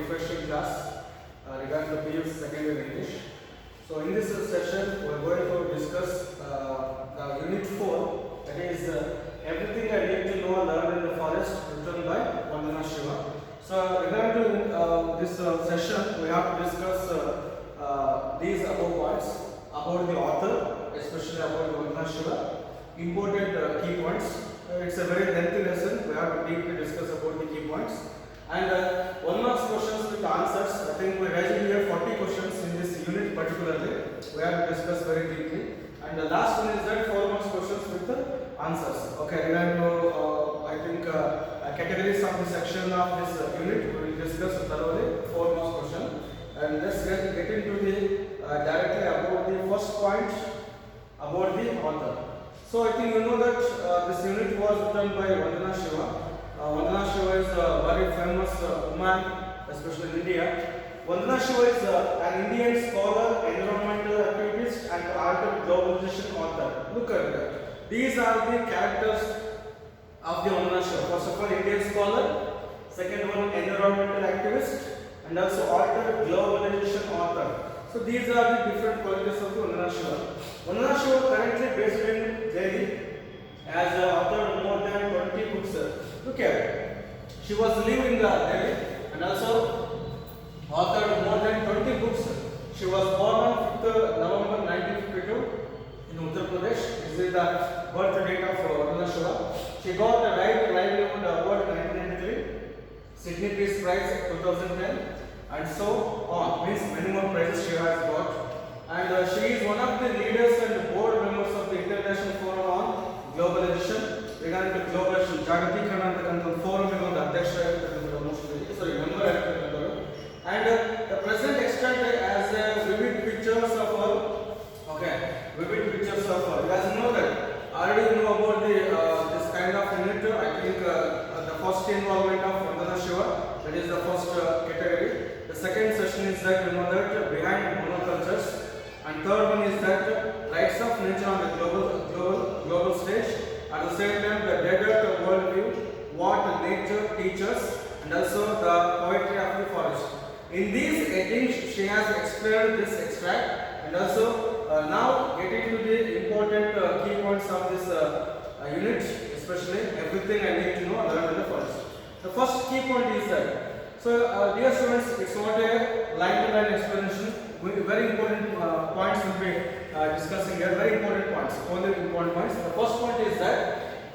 refreshing class regarding the PU second year English. So in this session we are going to discuss the unit 4, that is everything I need to know and learn in the forest, written by Vandana Shiva. So regarding to this session we have to discuss these above points about the author, especially about Vandana Shiva, important key points. It's a very lengthy lesson. We have to deeply discuss about the key points. And 1 mark questions with answers. I think we raised here 40 questions in this unit particularly. We have to discuss very deeply. And the last one is that 4 mark questions with the answers. Okay, regarding to I think categories of the section of this unit, we will discuss thoroughly 4 mark question. And let's get into the directly about the first point about the author. So I think you know that this unit was written by Vandana Shiva. Vandana Shiva is a very famous woman, especially in India. Vandana Shiva is an Indian scholar, environmental activist, and art globalization author. Look at that. These are the characters of the Vandana Shiva. First of all, Indian scholar. Second one, environmental activist, and also art globalization author. So these are the different qualities of the Vandana Shiva. Vandana Shiva currently based in Delhi, has authored more than 20 books. Look at it. She was living in Delhi and also authored more than 20 books. She was born on 5th November 1952 in Uttar Pradesh. This is the birth date of Vandana Shiva. She got the Right Livelihood Award in 1993, Sydney Peace Prize 2010, and so on. Means many more prizes she has got. And she is one of the leaders and board members of the International Forum on Globalization. Regarding to globalization, Jagatikana and forum member. And the present extent has vivid pictures of her. Okay, vivid pictures of her. You guys know that. Already know about the this kind of unit. I think the first involvement of Vandana Shiva. That is the first category. The second session is that you know that behind monocultures. And third one is that rights of nature on the global stage. At the same time, the desert worldview, what nature teaches, and also the poetry of the forest. In these 18, she has explained this extract, and also now getting to the important key points of this unit, especially everything I need to know and learn in the forest. The first key point is that, so dear students, it's not a line-to-line explanation. Very important points will be discussing here. Very important points. Only important points. The first point is that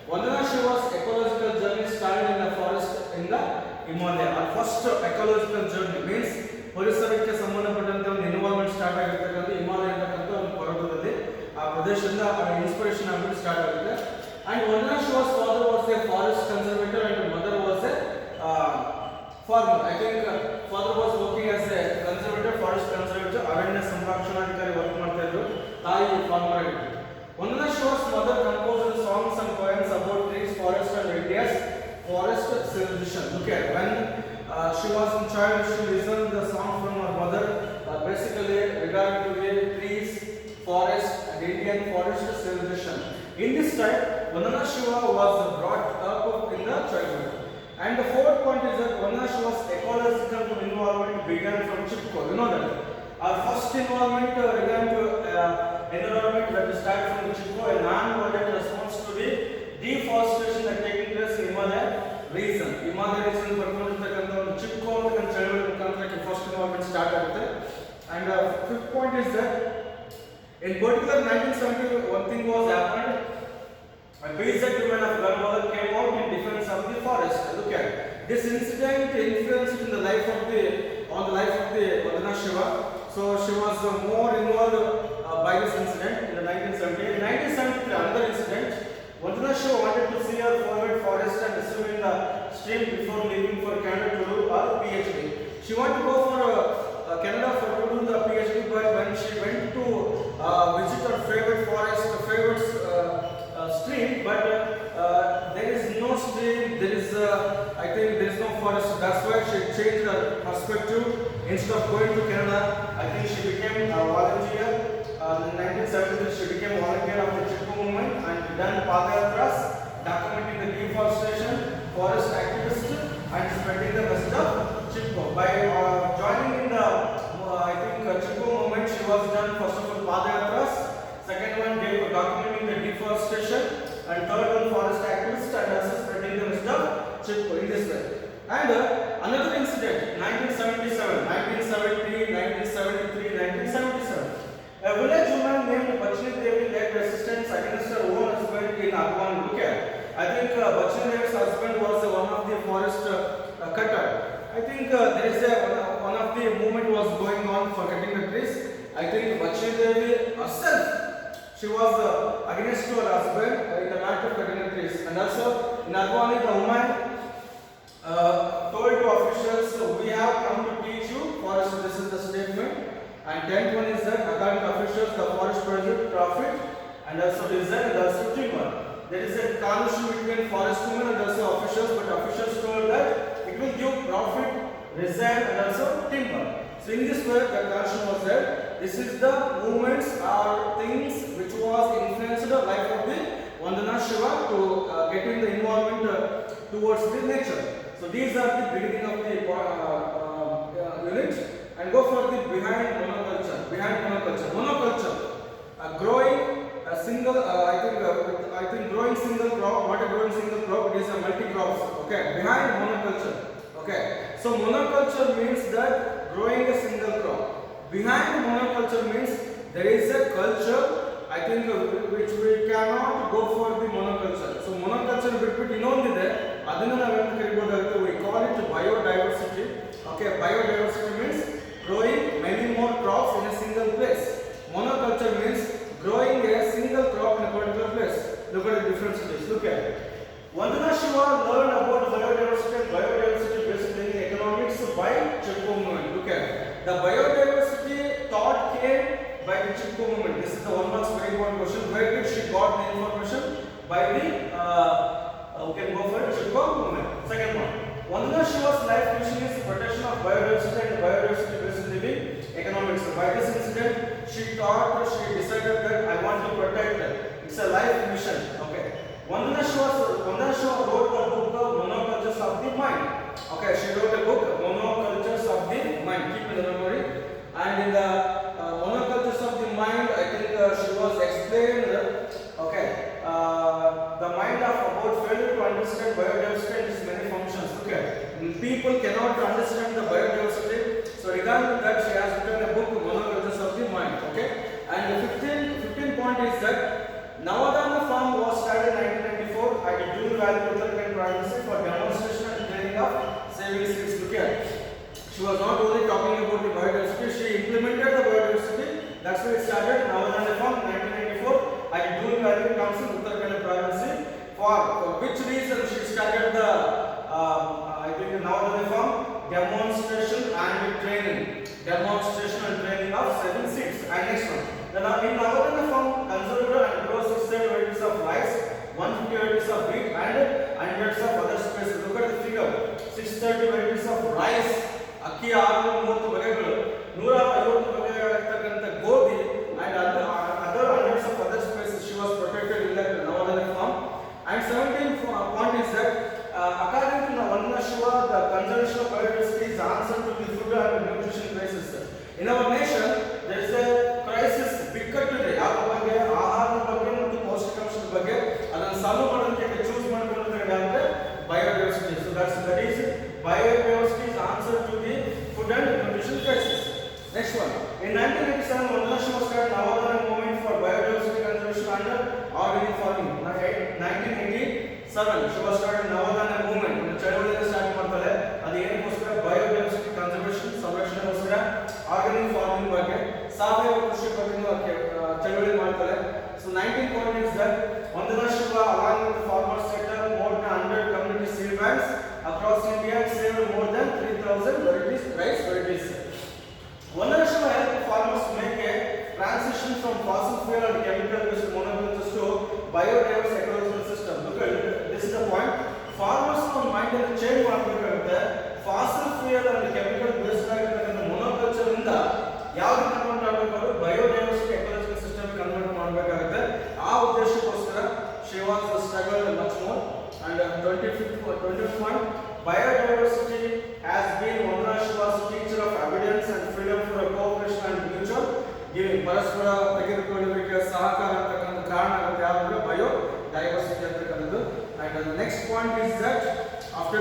Vandana Shiva's ecological journey started in the forest in the Himalaya. Our first ecological journey means ಪರಿಸರಕ್ಕೆ ಸಂಬಂಧಪಟ್ಟಂತೆ ಒಂದು involvement start ಆಗಿರ್ತಕ್ಕಂಥ ಹಿಮಾಲಯ ಅಂತಕ್ಕಂಥ ಒಂದು ಪರ್ವತದಲ್ಲಿ ಆ ಪ್ರದೇಶದಿಂದ inspiration ಆಗಿ ಸ್ಟಾರ್ಟ್ ಆಗುತ್ತೆ. And Vandana Shiva's father was a forest conservator and mother was a farmer. I think father was working as a conservator, forest conservator, ಅರಣ್ಯ ಸಂರಕ್ಷಣಾಧಿಕಾರಿ ವರ್ಕ್ ಮಾಡ್ತಾ ಇದ್ರು. ತಾಯಿ farmer ಆಗಿದ್ರು. Vandana Shiva's mother composed songs and poems about trees, forest and India's forest civilization. Look at when she was in child, she listened the song from her mother, basically regarding to the trees, forest and Indian forest civilization. In this time, Vandana Shiva was brought up in the childhood. And the fourth point is that Vandana Shiva's ecological involvement began from Chipko. You know that. Our first involvement regarding to environment that started from the Chipko, a non-violent response to the deforestation that taking place in Himalaya region. Himalaya region ಬರ್ಕೊಂಡಿರ್ತಕ್ಕಂಥ ಒಂದು ಚಿಪ್ಕೋ ಅಂತ ಚಳವಳಿ ಮುಖಾಂತರ first involvement start ಆಗುತ್ತೆ. And fifth point is that in particular 1970 one thing was happened. A peasant woman of Garhwal came out in defense of the forest. Look at this incident influenced in the life of the Vandana Shiva. So she was more involved by this incident in the 1970. In 1973, another incident. Vandana Shiva wanted to see her favorite forest and swim in the stream before leaving for Canada to do her PhD. She wanted to go for Canada to do the PhD, but when she went to visit her favorite forest, favorite stream, but there is no stream, there is I think there is no forest. That's why she changed her perspective. Instead of going to Canada, I think she became a volunteer. In 1973, she became volunteer of the Chipko movement and done Padayatras, documenting the deforestation, forest activists, and spreading the message of Chipko by chip in this way. And another incident, 1977, 1970, 1973, 1977. A village woman named Bachni Devi led resistance against her own husband in Afghan. Look at, I think Bachni Devi's husband was one of the forest cutter. I think there is one of the movement was going on for cutting the trees. I think Bachni Devi herself, she was against her husband in the matter of cutting the trees. And also in Afghan, the woman told to officials, we have come to teach you forest. This is the statement. And 10th one is that according to officials, the forest produces profit and also design and also timber. There is a conversation between forest women and also officials, but officials told that it will give profit, resign and also timber. So in this way, the conversation was said, this is the movements or things which was influenced the life of the Vandana Shiva to get in the involvement towards the nature. So these are the beginning of the unit. And go for the behind monoculture. Behind monoculture. Monoculture, growing a single. I think growing single crop. Not a growing single crop. It is a multi crops. Okay. Behind monoculture. Okay. So monoculture means that growing a single crop. Behind monoculture means there is a culture. I think which we cannot go for the monoculture. So monoculture ಬಿಟ್ಬಿಟ್ಟು ಇನ್ನೊಂದಿದೆ ಅದನ್ನ ನಾವು ಏನು ಕರೀಬಹುದಾಗುತ್ತೆ, we call it biodiversity. Okay, biodiversity means growing many more crops in a single place. Monoculture means growing a single crop in a particular place. Look at the differences. Look at it. Vandana Shiva learned about biodiversity and biodiversity based in economics by Chipko movement. Look at it. The biodiversity thought came by the Chipko movement. This is the one marks very important question. Where did she got the information? By the we can go for Chipko movement. Second one. Vandana Shiva's life mission is protection of biodiversity and biodiversity based living economics. So by this incident, she decided that I want to protect it. It's a life mission. Okay. Vandana Shiva wrote the book Monocultures of the Mind. Okay, she wrote a book Monocultures of the Mind. Keep in the memory. And in the Monocultures of the Mind, I think she was explained. Okay, the mind of about failure to understand biodiversity and its many functions. Okay, people cannot understand the biodiversity. So regarding that, she has written a book Monocultures of the Mind. Okay, and the 15th point is that Navadana farm was started in 1994 at June Valley, Uttarakhand province for demonstration and training of saving seeds. Look at, she was not only talking about the biodiversity, she implemented the biodiversity. That's why it started Navadana farm in 1994 at June Valley comes in Uttarakhand province. For which reason she started the I think Navadana farm? Demonstration and training. Demonstration and training of saving seeds. And next one. Then in Navadana farm, conserve and grow 600 varieties of rice, 150 varieties of wheat, and hundreds of other species. Look at the figure. 630 varieties of rice. ಅಕ್ಕಿ 630 ಬಗೆಗಳು, 150 ಬಗೆಗಳಿರ್ತಕ್ಕಂಥ ಗೋಧಿ, and other hundreds of other species she was protected in that Navadana farm. And 17th point is that according to Vandana Shiva, the conservation of biodiversity is answer to the food and nutrition crisis. In our nation, there is a crisis ಬಿಕ್ಕಟ್ಟಿದೆ. ಯಾವ ಬಗ್ಗೆ? ಆಹಾರದ ಬಗ್ಗೆ ಮತ್ತು ಪೌಷ್ಟಿಕಾಂಶದ ಬಗ್ಗೆ. ಅದನ್ನು solve ಮಾಡೋದಕ್ಕೆ choose ಮಾಡ್ಕೊಳ್ಳೋದು ಅಂದ್ರೆ biodiversity. So that is biodiversity is answer to the food and nutrition crisis. Next one. In 1987, Vandana Shiva started Navadana movement for biodiversity conservation under organic farming. 1987, Shiva started Navadana movement. ಚಳವಳಿಯನ್ನು start ಮಾಡ್ತಾರೆ. ಅದು ಏನಕ್ಕೋಸ್ಕರ? biodiversity conservation ಸಂರಕ್ಷಣೆಗೋಸ್ಕರ, organic farming ಬಗ್ಗೆ, ಸಾವಯವ ಕೃಷಿ ಬಗ್ಗೆ ಚಳವಳಿ ಮಾಡ್ತಾರೆ. So 19th point is that Vandana Shiva along with the farmers set up more than 100 community seed banks across India and saved more than 3,000 varieties, rice varieties. Vandana Shiva helped farmers make a transition from fossil fuel and chemical based monocultures to biodiverse ecological system. Look at it. This is the point. Farmers mind and change ಮಾಡಬೇಕಾಗುತ್ತೆ. fossil fuel and chemical based ಆಗಿರತಕ್ಕಂಥ monoculture ಇಂದ ಯಾವುದು convert ಆಗಬೇಕು? biodiversity ecological system convert ಮಾಡಬೇಕಾಗುತ್ತೆ. ಆ ಉದ್ದೇಶಕ್ಕೋಸ್ಕರ she was struggled much more. And 25th point, biodiversity has been Vandana Shiva's teacher of abundance and freedom for cooperation and mutual giving. ಪರಸ್ಪರ ತೆಗೆದುಕೊಳ್ಳುವಿಕೆ ಸಹಕಾರ ಅಂತಕ್ಕಂಥ ಕಾರಣ ಆಗುತ್ತೆ ಯಾವುದು? biodiversity ಅಂತಕ್ಕಂಥದ್ದು. And the next point is that after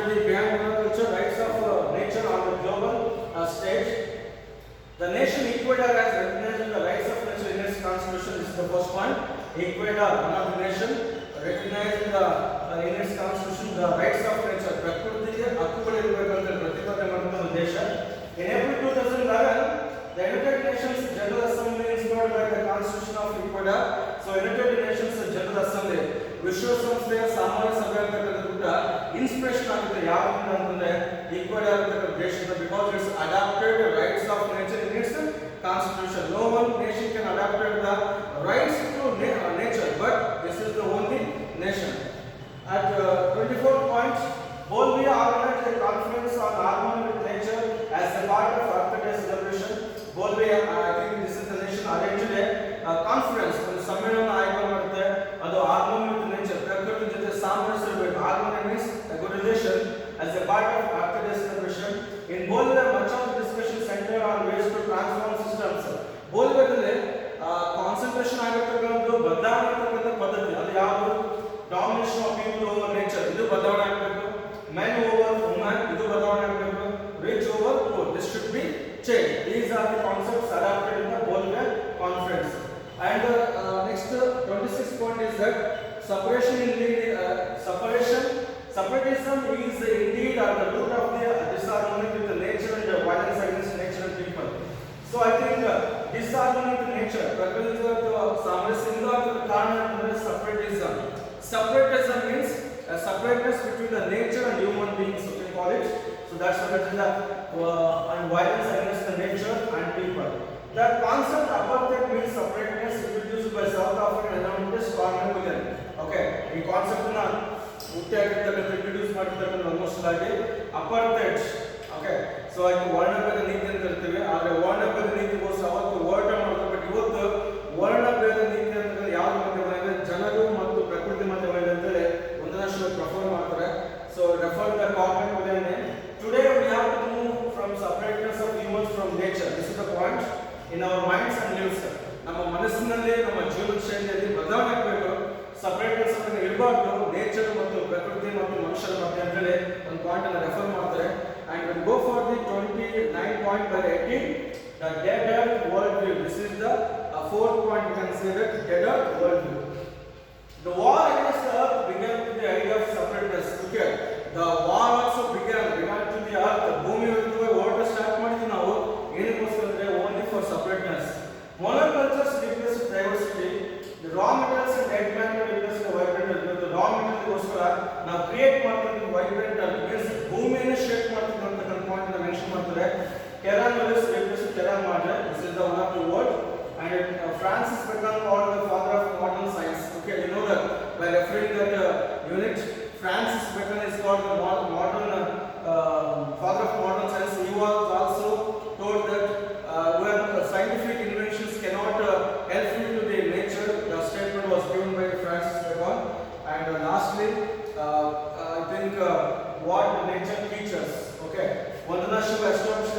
The nation Ecuador has recognized the rights of nature in its constitution. This is the first point. Ecuador, one of the nation, recognized in its constitution the rights of nature. ಪ್ರಕೃತಿಗೆ ಹಕ್ಕುಗಳಿರಬೇಕಂತ ಪ್ರತಿಪಾದನೆ ಮಾಡಿದ ದೇಶ. In April 2011, the United Nations General Assembly installed by the Constitution of Ecuador. So United Nations General Assembly ವಿಶ್ವಸಂಸ್ಥೆಯ ಸಾಮಾನ್ಯ ಸಭೆ ಅಂತಕ್ಕಂಥ inspiration ಆಗುತ್ತೆ ಯಾವಾಗ ಅಂತಂದ್ರೆ ಈಕ್ವಡಾರ್ ಅಂತಕ್ಕಂಥ ದೇಶದ because it's adapted the rights of nature in its constitution. No one nation can adapt the rights to nature, but this is the only nation. At 24th point, Bolivia organized a conference on harmony with nature as a part of Earth Day celebration. Bolivia, I think this is the nation arranged a conference, ಒಂದು ಸಮ್ಮೇಳನ ಆಯೋಜನೆ ಮಾಡುತ್ತೆ. ಅದು harmony with nature, ಪ್ರಕೃತಿ ಜೊತೆ ಸಾಮರಸ್ಯ. Harmony means a good relation as a part of Earth Day celebration. In Bolivia, much of the discussion centered on ways to transform systems. Boliviaದಲ್ಲಿ concentration ಆಗಿರ್ತಕ್ಕಂಥ ಬದಲಾವಣೆ ಆಗ್ತಕ್ಕಂಥ ಪದ್ಧತಿ ಅದು ಯಾವುದು? Domination of people over nature, ಇದು ಬದಲಾವಣೆ ಆಗಬೇಕು. ಮೆನ್ ಓವರ್ ವುಮೆನ್, ಇದು ಬದಲಾವಣೆ ಆಗಬೇಕು. Rich over poor, this should be change. These are the concepts adopted in the Bolivia conference. And next 26th point is that separatism is indeed at the root of the disharmony with the nature and the violence against nature and people. So I think disharmony with nature, ಪ್ರಕೃತಿಯ ಸಾಮರಸ್ಯದಿಂದ ಕಾರಣ ಅಂದರೆ separatism. Separatism means a separateness between the nature and human beings, you can call it. So that's what is the and violence against the nature and people. That concept apartheid means separateness introduced by South African economist Carmen William. Okay, ಈ concept ನ ಹುಟ್ಟಿಹಾಕಿರ್ತಕ್ಕಂಥ introduce ಮಾಡಿರ್ತಕ್ಕಂಥ almost ಆಗಿ ಅಪಾರ್ಥೈಡ್. Okay, so ಇದು ವರ್ಣಭೇದ ನೀತಿ ಅಂತ ಇರ್ತೀವಿ. ಆದರೆ ವರ್ಣಭೇದ ನೀತಿಗೋಸ್ಕರ ಅವತ್ತು ಹೋರಾಟ ಮಾಡಿದ್ರು. ಬಟ್ ಇವತ್ತು ವರ್ಣಭೇದ ನೀತಿ ಅಂತ ಯಾವ್ದು ಮಧ್ಯೆ ಬಂದಿದೆ? ಜನರು ಮತ್ತು ಪ್ರಕೃತಿ ಮಧ್ಯೆ ಬಂದಿದೆ ಅಂತೇಳಿ ಒಂದಷ್ಟು ಪ್ರಿಫರ್ ಮಾಡ್ತಾರೆ. So refer the Carmen William name. Today we have to move from separateness of humans from nature. This is the point in our minds and lives. ನಮ್ಮ ಮನಸ್ಸಿನಲ್ಲಿ ನಮ್ಮ ಜೀವನ ಶೈಲಿಯಲ್ಲಿ ಬದಲಾವಣೆ ಆಗಬೇಕು. ಸಪರೇಟ್ನೆಸ್ ಅನ್ನು ಇರಬಾರ್ದು ನೇಚರ್ ಮತ್ತು ಪ್ರಕೃತಿ ಮತ್ತು ಮನುಷ್ಯರ ಮಧ್ಯೆ ಅಂತೇಳಿ ಒಂದು ಪಾಯಿಂಟ್ ಅನ್ನು ರೆಫರ್ ಮಾಡ್ತಾರೆ. And we go for the 29 point by 18, the dead earth world view. This is the fourth point, you can say that dead earth world view. The war against the earth began with the idea of separateness. Okay, the war also began to the earth. ಭೂಮಿ ವಿರುದ್ಧ ಹೋರಾಟ start ಮಾಡಿದ್ವಿ ನಾವು ಏನಕ್ಕೋಸ್ಕರ ಅಂದ್ರೆ only for separateness. Monocultures replace diversity. The raw materials and dead matter replace the vibrant earth. The raw material ಗೋಸ್ಕರ ನಾವು create ಮಾಡ್ತೀವಿ vibrant earth means ಭೂಮಿಯನ್ನು ಶೇಕ್ ಮಾಡ್ತೀವಿ ಅಂತ ಪಾಯಿಂಟ್ ಅನ್ನು ಮೆನ್ಷನ್ ಮಾಡ್ತಾರೆ. Terran replace terran matter. This is the one of the word. And Francis Bacon called the father of modern science. Okay, you know that by referring that unit, Francis Bacon is called the modern father of modern science. He was also told that when scientific inventions cannot help you to the nature, the statement was given by Francis Bacon. And lastly, I think what nature teaches. Okay, Vandana Shiva established a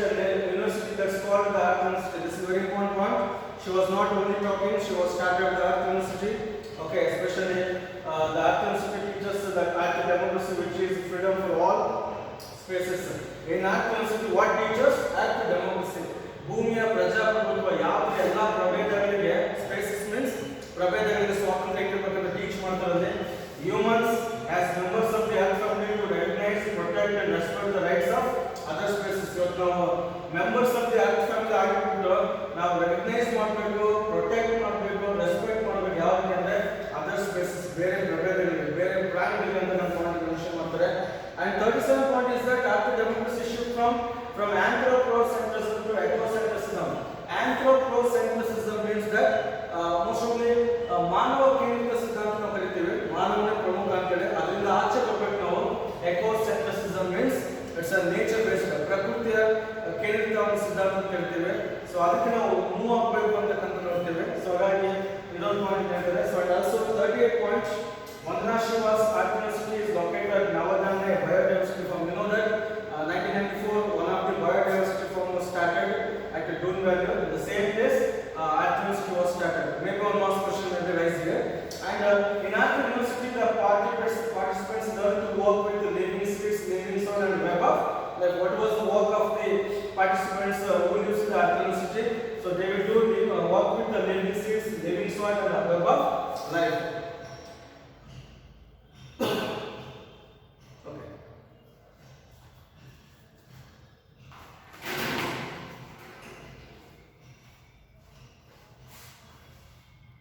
university that's called the Earth University. This is a very important point. She was not only talking, she was started the Earth University. Okay, especially the Earth University teaches the Earth democracy, which is freedom for all spaces. In Earth University, what teaches? Earth democracy. ಭೂಮಿಯ ಪ್ರಜಾಪ್ರಭುತ್ವ ಯಾವ ಎಲ್ಲ ಪ್ರಭೇದಗಳಿಗೆ spaces means ಪ್ರಭೇದಗಳಿಗೆ ಸ್ವಾತಂತ್ರ್ಯ ಇರಬೇಕಂತ teach ಮಾಡ್ತಾರೆ. Humans as members of the earth family to recognise, protect and respect the rights of other spaces. ನಾವು members of the earth family ಆಗಿಬಿಟ್ಟು ನಾವು ರೆಕಗ್ನೈಸ್ ಮಾಡಬೇಕು, ಪ್ರೊಟೆಕ್ಟ್ ಮಾಡಬೇಕು, ರೆಸ್ಪೆಕ್ಟ್ ಮಾಡಬೇಕು. ಯಾವ್ದು ಅಂದ್ರೆ ಅದರ್ ಸ್ಪೇಸಸ್, ಬೇರೆ ಪ್ರಭೇದಗಳಿಗೆ, ಬೇರೆ ಪ್ರಾಣಿಗಳಿಗೆ ಅಂತ ನಮ್ಮ ಪಾಯಿಂಟ್ ಮೆನ್ಷನ್ ಮಾಡ್ತಾರೆ. And 37 point is that after democracy shift from anthropocentrism to ecocentrism. Anthropocentrism means that most of the ಮಾನವ ಕೇಂದ್ರಿತ ಸಿದ್ಧಾಂತ ನಾವು ಕರಿತೀವಿ, ಮಾನವನೇ ಪ್ರಮುಖ ಅಂತೇಳಿ. ಅದರಿಂದ ಆಚೆ ಬರ್ಬೇಕು ನಾವು. Ecocentrism means it's a nature based, ಪ್ರಕೃತಿಯ ಕೇಂದ್ರಿತ ಒಂದು ಸಿದ್ಧಾಂತ ಅಂತ ಹೇಳ್ತೀವಿ. ಸೊ ಅದಕ್ಕೆ ನಾವು ಮೂವ್ ಆಗಬೇಕು ಅಂತಕ್ಕಂಥ ನೋಡ್ತೇವೆ. ಸೊ ಹಾಗಾಗಿ ಇದೊಂದು ಪಾಯಿಂಟ್ ಹೇಳ್ತಾರೆ. So and also 38 point, Vandana Shiva's Earth University is located at Navadanya Biodiversity Farm. You know that 1994 one of the biodiversity farm was started at Doon Valley. In the same place Earth University was started. Maybe one more question will be raised here. And in Earth University the participants learn to work with the living seeds, living soil and web of. Like what was the work of the participants who used the Earth University? So they will do the work with the living seeds, living soil and web of life.